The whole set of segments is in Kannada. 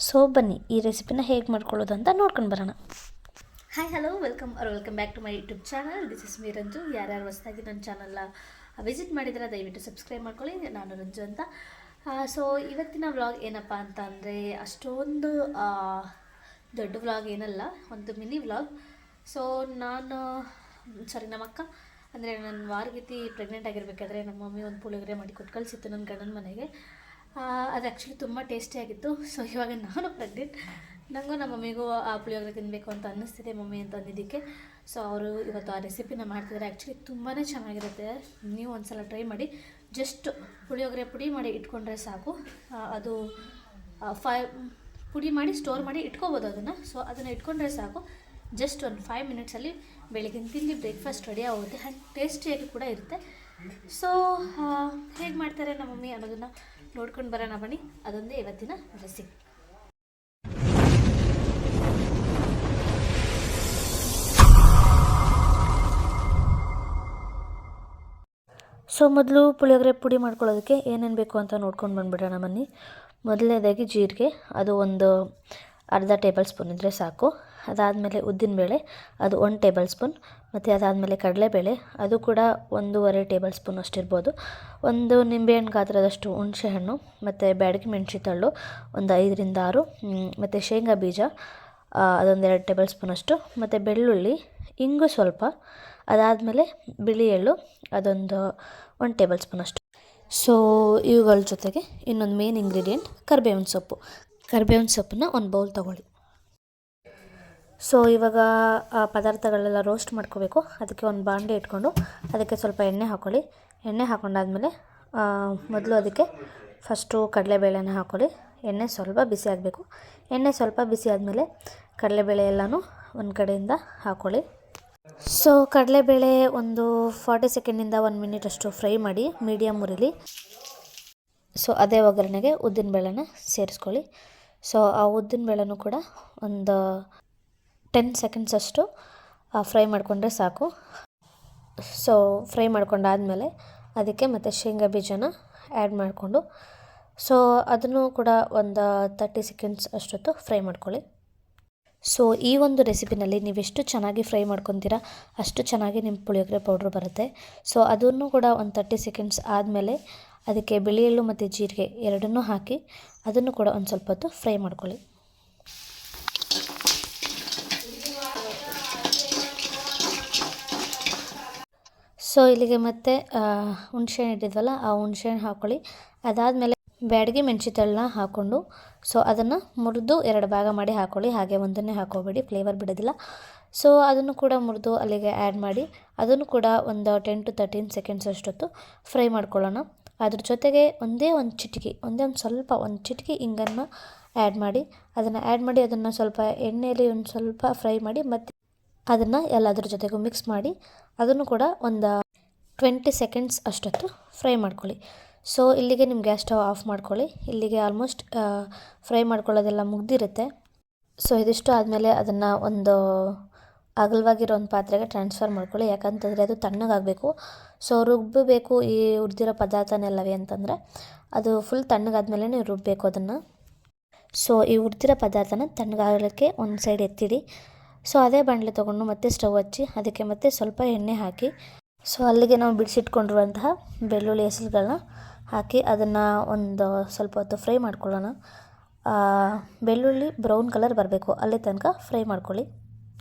ಸೊ ಬನ್ನಿ ಈ ರೆಸಿಪಿನ ಹೇಗೆ ಮಾಡ್ಕೊಳ್ಳೋದು ಅಂತ ನೋಡ್ಕೊಂಡು ಬರೋಣ. Hi hello welcome back to my YouTube channel. This is me Ranju. ಯಾರ್ಯಾರು ಹೊಸದಾಗಿ ನನ್ನ ಚಾನಲ್ನ ವಿಸಿಟ್ ಮಾಡಿದರೆ ದಯವಿಟ್ಟು ಸಬ್ಸ್ಕ್ರೈಬ್ ಮಾಡ್ಕೊಳ್ಳಿ. ನಾನು ರಂಜು ಅಂತ. ಸೊ ಇವತ್ತಿನ ವ್ಲಾಗ್ ಏನಪ್ಪ ಅಂತ ಅಂದರೆ ಅಷ್ಟೊಂದು ದೊಡ್ಡ ವ್ಲಾಗ್ ಏನಲ್ಲ, ಒಂದು ಮಿನಿ ವ್ಲಾಗ್. ಸೊ ನಮ್ಮ ಅಕ್ಕ ಅಂದರೆ ನನ್ನ ವಾರಗೀತಿ ಪ್ರೆಗ್ನೆಂಟ್ ಆಗಿರಬೇಕಾದ್ರೆ ನಮ್ಮ ಮಮ್ಮಿ ಒಂದು ಪುಳಿಯೋಗರೆ ಮಾಡಿ ಕೊಟ್ಟು ಕಳಿಸಿತ್ತು ನನ್ನ ಗಂಡನ ಮನೆಗೆ. ಅದು ಆ್ಯಕ್ಚುಲಿ ತುಂಬ ಟೇಸ್ಟಿಯಾಗಿತ್ತು. ಸೊ ಇವಾಗ ನಾನು ಪ್ರೆಗ್ನೆಂಟ್, ನನಗೂ ನಮ್ಮ ಮಮ್ಮಿಗೂ ಆ ಪುಳಿಯೋಗರೆ ತಿನ್ನಬೇಕು ಅಂತ ಅನ್ನಿಸ್ತಿದೆ ಮಮ್ಮಿ ಅಂತ ಅಂದಿದ್ದಕ್ಕೆ. ಸೊ ಅವರು ಇವತ್ತು ಆ ರೆಸಿಪಿನ ಮಾಡ್ತಿದ್ದಾರೆ. ಆ್ಯಕ್ಚುಲಿ ತುಂಬಾ ಚೆನ್ನಾಗಿರುತ್ತೆ, ನೀವು ಒಂದು ಸಲ ಟ್ರೈ ಮಾಡಿ. ಜಸ್ಟ್ ಪುಳಿಯೋಗರೆ ಪುಡಿ ಮಾಡಿ ಇಟ್ಕೊಂಡ್ರೆ ಸಾಕು. ಅದು ಪುಡಿ ಮಾಡಿ ಸ್ಟೋರ್ ಮಾಡಿ ಇಟ್ಕೋಬೋದು ಅದನ್ನು. ಸೊ ಅದನ್ನು ಇಟ್ಕೊಂಡ್ರೆ ಸಾಕು, ಜಸ್ಟ್ ಒಂದು 5 ಮಿನಿಟ್ಸಲ್ಲಿ ಬೆಳಗಿನ ತಿಂಡಿ ಬ್ರೇಕ್ಫಾಸ್ಟ್ ರೆಡಿ ಆಗುತ್ತೆ. ಹಾಗೆ ಟೇಸ್ಟಿಯಾಗಿ ಕೂಡ ಇರುತ್ತೆ. ಸೊ ಹೇಗೆ ಮಾಡ್ತಾರೆ ನಮ್ಮ ಮಮ್ಮಿ ಅನ್ನೋದನ್ನು ನೋಡ್ಕೊಂಡು ಬರೋಣ ಬನ್ನಿ. ಅದೊಂದೇ ಇವತ್ತಿನ ರೆಸಿಪಿ. ಸೊ ಮೊದಲು ಪುಳಿಯೋಗರೆ ಪುಡಿ ಮಾಡ್ಕೊಳ್ಳೋದಕ್ಕೆ ಏನೇನು ಬೇಕು ಅಂತ ನೋಡ್ಕೊಂಡು ಬಂದುಬಿಡೋಣ ಬನ್ನಿ. ಮೊದಲನೇದಾಗಿ ಜೀರಿಗೆ, ಅದು ಒಂದು ಅರ್ಧ ಟೇಬಲ್ ಸ್ಪೂನ್ ಇದ್ದರೆ ಸಾಕು. ಅದಾದಮೇಲೆ ಉದ್ದಿನಬೇಳೆ, ಅದು 1 ಟೇಬಲ್ ಸ್ಪೂನ್. ಮತ್ತು ಅದಾದಮೇಲೆ ಕಡಲೆಬೇಳೆ, ಅದು ಕೂಡ 1.5 ಟೇಬಲ್ ಸ್ಪೂನ್ ಅಷ್ಟಿರ್ಬೋದು. ಒಂದು ನಿಂಬೆಹಣ್ಣು ಗಾತ್ರದಷ್ಟು ಹುಣಸೆಹಣ್ಣು, ಮತ್ತು ಬ್ಯಾಡಗಿ ಮೆಣಸಿನಕಾಳು ಒಂದು 5ರಿಂದ 6, ಮತ್ತು ಶೇಂಗಾ ಬೀಜ ಅದೊಂದು 2 ಟೇಬಲ್ ಸ್ಪೂನಷ್ಟು, ಮತ್ತು ಬೆಳ್ಳುಳ್ಳಿ, ಇಂಗು ಸ್ವಲ್ಪ, ಅದಾದಮೇಲೆ ಬಿಳಿ ಎಳ್ಳು ಅದೊಂದು 1 ಟೇಬಲ್ ಸ್ಪೂನಷ್ಟು. ಸೊ ಇವುಗಳ ಜೊತೆಗೆ ಇನ್ನೊಂದು ಮೇನ್ ಇಂಗ್ರೀಡಿಯೆಂಟ್ ಕರಿಬೇವಿನ ಸೊಪ್ಪು. ಕರಿಬೇವಿನ ಸೊಪ್ಪನ್ನ ಒಂದು ಬೌಲ್ ತೊಗೊಳ್ಳಿ. ಸೊ ಇವಾಗ ಆ ಪದಾರ್ಥಗಳೆಲ್ಲ ರೋಸ್ಟ್ ಮಾಡ್ಕೋಬೇಕು. ಅದಕ್ಕೆ ಒಂದು ಬಾಣಲೆ ಇಟ್ಕೊಂಡು ಅದಕ್ಕೆ ಸ್ವಲ್ಪ ಎಣ್ಣೆ ಹಾಕ್ಕೊಳ್ಳಿ. ಎಣ್ಣೆ ಹಾಕ್ಕೊಂಡಾದ್ಮೇಲೆ ಮೊದಲು ಅದಕ್ಕೆ ಫಸ್ಟು ಕಡಲೆಬೇಳೆನ ಹಾಕ್ಕೊಳ್ಳಿ. ಎಣ್ಣೆ ಸ್ವಲ್ಪ ಬಿಸಿ ಆಗಬೇಕು. ಎಣ್ಣೆ ಸ್ವಲ್ಪ ಬಿಸಿ ಆದಮೇಲೆ ಕಡಲೆಬೇಳೆ ಎಲ್ಲನೂ ಒಂದು ಕಡೆಯಿಂದ ಹಾಕ್ಕೊಳ್ಳಿ. ಸೊ ಕಡಲೆಬೇಳೆ ಒಂದು 40 ಸೆಕೆಂಡಿಂದ 1 ಮಿನಿಟ್ ಅಷ್ಟು ಫ್ರೈ ಮಾಡಿ ಮೀಡಿಯಮ್ ಉರಿಲಿ. ಸೊ ಅದೇ ಒಗ್ಗರಣೆಗೆ ಉದ್ದಿನಬೇಳೆನ ಸೇರಿಸ್ಕೊಳ್ಳಿ. ಸೊ ಆ ಉದ್ದಿನಬೇಳೆನೂ ಕೂಡ ಒಂದು 10 ಸೆಕೆಂಡ್ಸ್ ಅಷ್ಟು ಫ್ರೈ ಮಾಡಿಕೊಂಡ್ರೆ ಸಾಕು. ಸೊ ಫ್ರೈ ಮಾಡ್ಕೊಂಡಾದಮೇಲೆ ಅದಕ್ಕೆ ಮತ್ತು ಶೇಂಗಾ ಬೀಜನ ಆ್ಯಡ್ ಮಾಡಿಕೊಂಡು ಸೊ ಅದನ್ನು ಕೂಡ ಒಂದು 30 ಸೆಕೆಂಡ್ಸ್ ಅಷ್ಟೊತ್ತು ಫ್ರೈ ಮಾಡ್ಕೊಳ್ಳಿ. ಸೊ ಈ ಒಂದು ರೆಸಿಪಿನಲ್ಲಿ ನೀವೆಷ್ಟು ಚೆನ್ನಾಗಿ ಫ್ರೈ ಮಾಡ್ಕೊತೀರಾ ಅಷ್ಟು ಚೆನ್ನಾಗಿ ನಿಮ್ಮ ಪುಳಿಯೋಗರೆ ಪೌಡ್ರ್ ಬರುತ್ತೆ. ಸೊ ಅದನ್ನು ಕೂಡ ಒಂದು 30 ಸೆಕೆಂಡ್ಸ್ ಆದಮೇಲೆ ಅದಕ್ಕೆ ಬಿಳಿ ಎಳ್ಳು ಮತ್ತು ಜೀರಿಗೆ ಎರಡನ್ನೂ ಹಾಕಿ ಅದನ್ನು ಕೂಡ ಒಂದು ಸ್ವಲ್ಪ ಹೊತ್ತು ಫ್ರೈ ಮಾಡ್ಕೊಳ್ಳಿ. ಸೊ ಇಲ್ಲಿಗೆ ಮತ್ತೆ ಹುಣಸೆಹಣ್ಣು ಇಟ್ಟಿದ್ವಲ್ಲ ಆ ಹುಣಸೆಹಣ್ಣು ಹಾಕ್ಕೊಳ್ಳಿ. ಅದಾದಮೇಲೆ ಬ್ಯಾಡಗಿ ಮೆಣಸಿನಕಾಳನ್ನ ಹಾಕ್ಕೊಂಡು ಸೊ ಅದನ್ನು ಮುರಿದು 2 ಭಾಗ ಮಾಡಿ ಹಾಕ್ಕೊಳ್ಳಿ. ಹಾಗೆ ಒಂದನ್ನೇ ಹಾಕ್ಕೋಬೇಡಿ, ಫ್ಲೇವರ್ ಬಿಡೋದಿಲ್ಲ. ಸೊ ಅದನ್ನು ಕೂಡ ಮುರಿದು ಅಲ್ಲಿಗೆ ಆ್ಯಡ್ ಮಾಡಿ ಅದನ್ನು ಕೂಡ ಒಂದು 10 to 13 ಸೆಕೆಂಡ್ಸ್ ಅಷ್ಟೊತ್ತು ಫ್ರೈ ಮಾಡ್ಕೊಳ್ಳೋಣ. ಅದ್ರ ಜೊತೆಗೆ ಒಂದೇ ಒಂದು ಚಿಟಿಕೆ ಹಿಂಗನ್ನು ಆ್ಯಡ್ ಮಾಡಿ ಅದನ್ನು ಸ್ವಲ್ಪ ಎಣ್ಣೆಯಲ್ಲಿ ಒಂದು ಸ್ವಲ್ಪ ಫ್ರೈ ಮಾಡಿ ಮತ್ತು ಅದನ್ನು ಎಲ್ಲದ್ರ ಜೊತೆಗೂ ಮಿಕ್ಸ್ ಮಾಡಿ ಅದನ್ನು ಕೂಡ ಒಂದು 20 ಸೆಕೆಂಡ್ಸ್ ಅಷ್ಟೊತ್ತು ಫ್ರೈ ಮಾಡ್ಕೊಳ್ಳಿ. ಸೊ ಇಲ್ಲಿಗೆ ನಿಮ್ಮ ಗ್ಯಾಸ್ ಸ್ಟವ್ ಆಫ್ ಮಾಡ್ಕೊಳ್ಳಿ. ಇಲ್ಲಿಗೆ ಆಲ್ಮೋಸ್ಟ್ ಫ್ರೈ ಮಾಡ್ಕೊಳ್ಳೋದೆಲ್ಲ ಮುಗ್ದಿರುತ್ತೆ. ಸೊ ಇದಿಷ್ಟು ಆದಮೇಲೆ ಅದನ್ನು ಒಂದು ಅಗಲವಾಗಿರೋ ಒಂದು ಪಾತ್ರೆಗೆ ಟ್ರಾನ್ಸ್ಫರ್ ಮಾಡ್ಕೊಳ್ಳಿ. ಯಾಕಂತಂದರೆ ಅದು ತಣ್ಣಗಾಗಬೇಕು. ಸೊ ರುಬ್ಬಬೇಕು ಈ ಹುರಿದಿರೋ ಪದಾರ್ಥನೆಲ್ಲವೇ ಅಂತಂದರೆ ಅದು ಫುಲ್ ತಣ್ಣಗಾದ್ಮೇಲೆ ನೀವು ರುಬ್ಬಬೇಕು ಅದನ್ನು. ಸೊ ಈ ಹುರಿದಿರೋ ಪದಾರ್ಥನ ತಣ್ಣಗಾಗಲಿಕ್ಕೆ ಒಂದು ಸೈಡ್ ಎತ್ತಿಡಿ. ಸೊ ಅದೇ ಬಾಣಲೆ ತೊಗೊಂಡು ಮತ್ತೆ ಸ್ಟವ್ ಹಚ್ಚಿ ಅದಕ್ಕೆ ಮತ್ತೆ ಸ್ವಲ್ಪ ಎಣ್ಣೆ ಹಾಕಿ ಸೊ ಅಲ್ಲಿಗೆ ನಾವು ಬಿಡಿಸಿಟ್ಕೊಂಡಿರುವಂತಹ ಬೆಳ್ಳುಳ್ಳಿ ಹೆಸರುಗಳನ್ನ ಹಾಕಿ ಅದನ್ನು ಒಂದು ಸ್ವಲ್ಪ ಹೊತ್ತು ಫ್ರೈ ಮಾಡ್ಕೊಳ್ಳೋಣ. ಬೆಳ್ಳುಳ್ಳಿ ಬ್ರೌನ್ ಕಲರ್ ಬರಬೇಕು, ಅಲ್ಲಿ ತನಕ ಫ್ರೈ ಮಾಡ್ಕೊಳ್ಳಿ.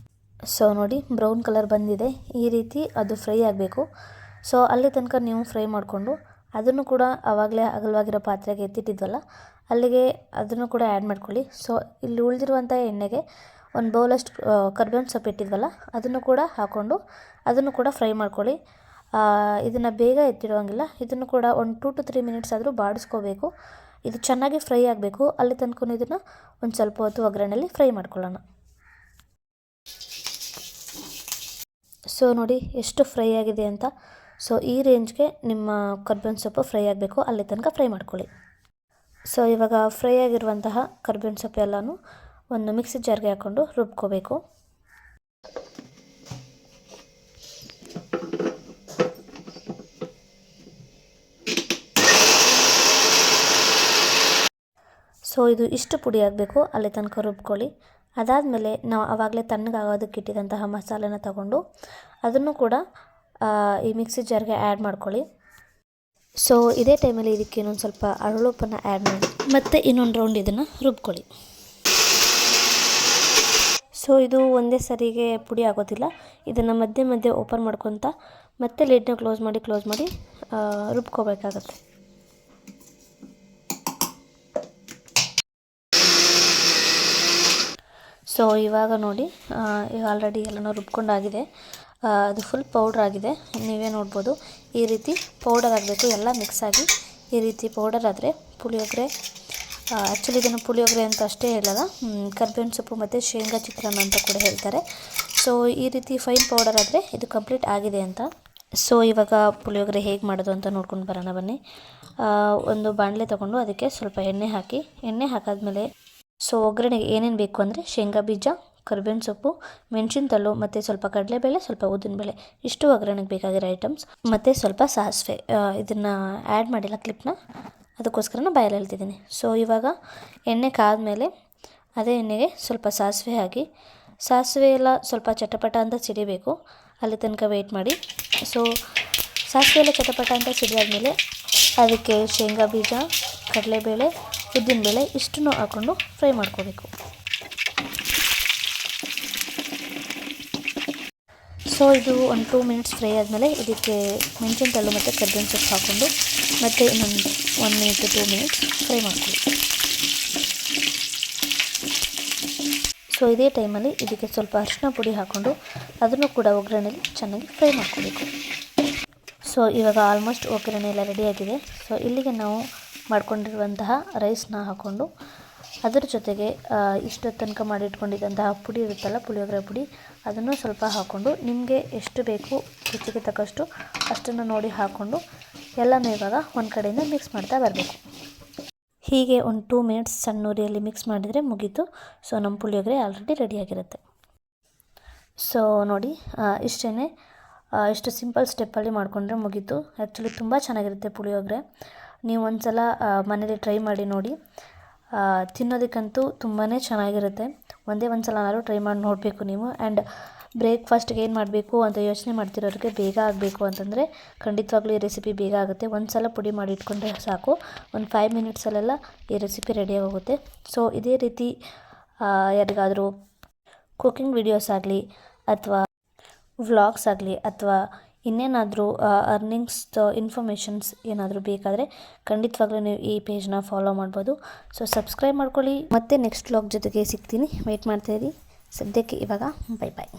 ಸೊ ನೋಡಿ ಬ್ರೌನ್ ಕಲರ್ ಬಂದಿದೆ, ಈ ರೀತಿ ಅದು ಫ್ರೈ ಆಗಬೇಕು. ಸೊ ಅಲ್ಲಿ ತನಕ ನೀವು ಫ್ರೈ ಮಾಡಿಕೊಂಡು ಅದನ್ನು ಕೂಡ ಆವಾಗಲೇ ಅಗಲವಾಗಿರೋ ಪಾತ್ರೆಗೆ ಎತ್ತಿಟ್ಟಿದ್ವಲ್ಲ ಅಲ್ಲಿಗೆ ಅದನ್ನು ಕೂಡ ಆ್ಯಡ್ ಮಾಡ್ಕೊಳ್ಳಿ. ಸೊ ಇಲ್ಲಿ ಉಳಿದಿರುವಂಥ ಎಣ್ಣೆಗೆ ಒಂದು ಬೌಲಷ್ಟು ಕರಿಬೇವಿನ ಸೊಪ್ಪು ಇಟ್ಟಿದ್ವಲ್ಲ ಅದನ್ನು ಕೂಡ ಹಾಕ್ಕೊಂಡು ಅದನ್ನು ಕೂಡ ಫ್ರೈ ಮಾಡ್ಕೊಳ್ಳಿ. ಇದನ್ನು ಬೇಗ ಎತ್ತಿಡುವಂಗಿಲ್ಲ, ಇದನ್ನು ಕೂಡ ಒಂದು 2 to 3 ಮಿನಿಟ್ಸ್ ಆದರೂ ಬಾಡಿಸ್ಕೋಬೇಕು. ಇದು ಚೆನ್ನಾಗಿ ಫ್ರೈ ಆಗಬೇಕು. ಅಲ್ಲಿ ತನಕ ಇದನ್ನು ಒಂದು ಸ್ವಲ್ಪ ಹೊತ್ತು ಒಗ್ಗರಣೆಯಲ್ಲಿ ಫ್ರೈ ಮಾಡ್ಕೊಳ್ಳೋಣ. ಸೊ ನೋಡಿ ಎಷ್ಟು ಫ್ರೈ ಆಗಿದೆ ಅಂತ. ಸೊ ಈ ರೇಂಜ್ಗೆ ನಿಮ್ಮ ಕರಿಬೇವಿನ ಸೊಪ್ಪು ಫ್ರೈ ಆಗಬೇಕು, ಅಲ್ಲಿ ತನಕ ಫ್ರೈ ಮಾಡ್ಕೊಳ್ಳಿ. ಸೊ ಇವಾಗ ಫ್ರೈ ಆಗಿರುವಂತಹ ಕರಿಬೇವಿನ ಸೊಪ್ಪು ಎಲ್ಲನೂ ಒಂದು ಮಿಕ್ಸಿ ಜಾರ್ಗೆ ಹಾಕ್ಕೊಂಡು ರುಬ್ಕೋಬೇಕು. ಸೊ ಸೊ ಇದು ಇಷ್ಟು ಪುಡಿ ಆಗಬೇಕು ಅಲ್ಲಿ ತನಕ ರುಬ್ಕೊಳ್ಳಿ. ಅದಾದಮೇಲೆ ನಾವು ಆವಾಗಲೇ ತಣ್ಣಗಾಗೋದಕ್ಕೆ ಇಟ್ಟಿದ್ದಂತಹ ಮಸಾಲೆನ ತಗೊಂಡು ಅದನ್ನು ಕೂಡ ಈ ಮಿಕ್ಸಿ ಜಾರ್ಗೆ ಆ್ಯಡ್ ಮಾಡ್ಕೊಳ್ಳಿ. ಸೊ ಇದೇ ಟೈಮಲ್ಲಿ ಇದಕ್ಕೆ ಇನ್ನೊಂದು ಸ್ವಲ್ಪ ಅರಳುಪ್ಪನ್ನು ಆ್ಯಡ್ ಮಾಡಿ ಮತ್ತು ಇನ್ನೊಂದು ರೌಂಡ್ ಇದನ್ನು ರುಬ್ಕೊಳ್ಳಿ. ಸೊ ಇದು ಒಂದೇ ಸರಿಗೆ ಪುಡಿ ಆಗೋದಿಲ್ಲ. ಇದನ್ನು ಮಧ್ಯೆ ಮಧ್ಯೆ ಓಪನ್ ಮಾಡ್ಕೊತ ಮತ್ತೆ ಲಿಡ್ನ ಕ್ಲೋಸ್ ಮಾಡಿ ರುಬ್ಕೋಬೇಕಾಗತ್ತೆ. ಸೊ ಇವಾಗ ನೋಡಿ, ಈಗ ಆಲ್ರೆಡಿ ಎಲ್ಲನೂ ರುಬ್ಕೊಂಡಾಗಿದೆ. ಅದು ಫುಲ್ ಪೌಡ್ರ್ ಆಗಿದೆ, ನೀವೇ ನೋಡ್ಬೋದು. ಈ ರೀತಿ ಪೌಡರ್ ಆಗಬೇಕು, ಎಲ್ಲ ಮಿಕ್ಸ್ ಆಗಿ ಈ ರೀತಿ ಪೌಡರ್ ಆದರೆ ಪುಳಿಯೋಗರೆ. ಆ್ಯಕ್ಚುಲಿ ಇದನ್ನು ಪುಳಿಯೋಗರೆ ಅಂತ ಅಷ್ಟೇ ಹೇಳಲ್ಲ, ಕರ್ಬೇವಿನ ಸೊಪ್ಪು ಮತ್ತು ಶೇಂಗಾ ಚಿತ್ರಾನ್ನ ಅಂತ ಕೂಡ ಹೇಳ್ತಾರೆ. ಸೊ ಈ ರೀತಿ ಫೈನ್ ಪೌಡರ್ ಆದರೆ ಇದು ಕಂಪ್ಲೀಟ್ ಆಗಿದೆ ಅಂತ. ಸೊ ಇವಾಗ ಪುಳಿಯೋಗರೆ ಹೇಗೆ ಮಾಡೋದು ಅಂತ ನೋಡ್ಕೊಂಡು ಬರೋಣ ಬನ್ನಿ. ಒಂದು ಬಾಣಲೆ ತೊಗೊಂಡು ಅದಕ್ಕೆ ಸ್ವಲ್ಪ ಎಣ್ಣೆ ಹಾಕಾದ್ಮೇಲೆ ಸೊ ಒಗ್ಗರಣೆಗೆ ಏನೇನು ಬೇಕು ಅಂದರೆ ಶೇಂಗಾ ಬೀಜ, ಕರ್ಬೇವಿನ ಸೊಪ್ಪು, ಮೆಣಸಿನಕಾಳು ಮತ್ತು ಸ್ವಲ್ಪ ಕಡಲೆಬೇಳೆ, ಸ್ವಲ್ಪ ಉದ್ದಿನಬೇಳೆ, ಇಷ್ಟು ಒಗ್ಗರಣೆಗೆ ಬೇಕಾಗಿರೋ ಐಟಮ್ಸ್. ಮತ್ತು ಸ್ವಲ್ಪ ಸಾಸಿವೆ. ಇದನ್ನು ಆ್ಯಡ್ ಮಾಡಿಲ್ಲ ಕ್ಲಿಪ್ನ, ಅದಕ್ಕೋಸ್ಕರ ಬಾಯಲ್ಲಿ ಹೇಳ್ತಿದ್ದೀನಿ. ಸೊ ಇವಾಗ ಎಣ್ಣೆ ಕಾದ್ಮೇಲೆ ಅದೇ ಎಣ್ಣೆಗೆ ಸ್ವಲ್ಪ ಸಾಸಿವೆ ಹಾಕಿ, ಸಾಸಿವೆ ಎಲ್ಲ ಸ್ವಲ್ಪ ಚಟಪಟ ಅಂತ ಸಿಡಿಬೇಕು, ಅಲ್ಲಿ ತನಕ ವೆಯ್ಟ್ ಮಾಡಿ. ಸೊ ಸಾಸಿವೆ ಎಲ್ಲ ಚಟಪಟ ಅಂತ ಸಿಡಿದಾದ್ಮೇಲೆ ಅದಕ್ಕೆ ಶೇಂಗಾ ಬೀಜ, ಕಡಲೆಬೇಳೆ, ಉದ್ದಿನಬೇಳೆ ಇಷ್ಟನ್ನು ಹಾಕ್ಕೊಂಡು ಫ್ರೈ ಮಾಡ್ಕೋಬೇಕು. ಸೊ ಇದು ಒಂದು 2 ಮಿನಿಟ್ಸ್ ಫ್ರೈ ಆದಮೇಲೆ ಇದಕ್ಕೆ ಮೆಣಸಿನಕಾಳು ಮತ್ತು ಕರ್ಬೇವಿನ ಸೊಪ್ಪು ಹಾಕ್ಕೊಂಡು ಮತ್ತು ಇನ್ನೊಂದು 1 ಮಿನಿಟ್ 2 ಮಿನಿಟ್ಸ್ ಫ್ರೈ ಮಾಡ್ಕೊಳ್ಳಿ. ಸೊ ಇದೇ ಟೈಮಲ್ಲಿ ಇದಕ್ಕೆ ಸ್ವಲ್ಪ ಅರಿಶಿನ ಪುಡಿ ಹಾಕ್ಕೊಂಡು ಅದನ್ನು ಕೂಡ ಒಗ್ಗರಣೆಯಲ್ಲಿ ಚೆನ್ನಾಗಿ ಫ್ರೈ ಮಾಡ್ಕೋಬೇಕು. ಸೊ ಇವಾಗ ಆಲ್ಮೋಸ್ಟ್ ಒಗ್ಗರಣೆ ಎಲ್ಲ ರೆಡಿಯಾಗಿದೆ. ಸೊ ಇಲ್ಲಿಗೆ ನಾವು ಮಾಡ್ಕೊಂಡಿರುವಂತಹ ರೈಸ್ನ ಹಾಕ್ಕೊಂಡು ಅದರ ಜೊತೆಗೆ ಇಷ್ಟು ತನಕ ಮಾಡಿಟ್ಕೊಂಡಿದ್ದಂತಹ ಪುಡಿ ಇರುತ್ತಲ್ಲ, ಪುಳಿಯೋಗರೆ ಪುಡಿ, ಅದನ್ನು ಸ್ವಲ್ಪ ಹಾಕ್ಕೊಂಡು ನಿಮಗೆ ಎಷ್ಟು ಬೇಕು ರುಚಿಗೆ ತಕ್ಕಷ್ಟು ಅಷ್ಟನ್ನು ನೋಡಿ ಹಾಕ್ಕೊಂಡು ಎಲ್ಲನೂ ಇವಾಗ ಒಂದು ಕಡೆಯಿಂದ ಮಿಕ್ಸ್ ಮಾಡ್ತಾ ಬರಬೇಕು. ಹೀಗೆ ಒಂದು 2 ಮಿನಿಟ್ಸ್ ಸಣ್ಣ ಉರಿಯಲ್ಲಿ ಮಿಕ್ಸ್ ಮಾಡಿದರೆ ಮುಗೀತು. ಸೊ ನಮ್ಮ ಪುಳಿಯೋಗರೆ ಆಲ್ರೆಡಿ ರೆಡಿಯಾಗಿರುತ್ತೆ. ಸೊ ನೋಡಿ, ಇಷ್ಟು ಸಿಂಪಲ್ ಸ್ಟೆಪ್ಪಲ್ಲಿ ಮಾಡಿಕೊಂಡ್ರೆ ಮುಗೀತು. ಆ್ಯಕ್ಚುಲಿ ತುಂಬ ಚೆನ್ನಾಗಿರುತ್ತೆ ಪುಳಿಯೋಗರೆ. ನೀವು ಒಂದು ಸಲ ಮನೇಲಿ ಟ್ರೈ ಮಾಡಿ ನೋಡಿ. ತಿನ್ನೋದಕ್ಕಂತೂ ತುಂಬಾ ಚೆನ್ನಾಗಿರುತ್ತೆ. ಒಂದೇ ಒಂದು ಸಲನಾದ್ರೂ ಟ್ರೈ ಮಾಡಿ ನೋಡಬೇಕು ನೀವು. ಆ್ಯಂಡ್ ಬ್ರೇಕ್ಫಾಸ್ಟ್ಗೆ ಏನು ಮಾಡಬೇಕು ಅಂತ ಯೋಚನೆ ಮಾಡ್ತಿರೋರಿಗೆ, ಬೇಗ ಆಗಬೇಕು ಅಂತಂದರೆ ಖಂಡಿತವಾಗ್ಲೂ ಈ ರೆಸಿಪಿ ಬೇಗ ಆಗುತ್ತೆ. ಒಂದು ಸಲ ಪುಡಿ ಮಾಡಿ ಇಟ್ಕೊಂಡ್ರೆ ಸಾಕು, ಒಂದು 5 ಮಿನಿಟ್ಸಲ್ಲೆಲ್ಲ ಈ ರೆಸಿಪಿ ರೆಡಿಯಾಗಿ ಹೋಗುತ್ತೆ. ಸೊ ಇದೇ ರೀತಿ ಯಾರಿಗಾದರೂ ಕುಕಿಂಗ್ ವಿಡಿಯೋಸ್ ಆಗಲಿ ಅಥವಾ ವ್ಲಾಗ್ಸ್ ಆಗಲಿ ಅಥವಾ ಇನ್ನೇನಾದರೂ ಅರ್ನಿಂಗ್ಸ್ ಇನ್ಫಾರ್ಮೇಷನ್ಸ್ ಏನಾದರೂ ಬೇಕಾದರೆ ಖಂಡಿತವಾಗ್ಲೂ ನೀವು ಈ ಪೇಜ್ನ ಫಾಲೋ ಮಾಡ್ಬೋದು. ಸೊ ಸಬ್ಸ್ಕ್ರೈಬ್ ಮಾಡ್ಕೊಳ್ಳಿ. ಮತ್ತೆ ನೆಕ್ಸ್ಟ್ ವ್ಲಾಗ್ ಜೊತೆಗೆ ಸಿಗ್ತೀನಿ, ವೆಯ್ಟ್ ಮಾಡ್ತಾಯಿರಿ. ಸದ್ಯಕ್ಕೆ ಇವಾಗ ಬೈ ಬಾಯ್.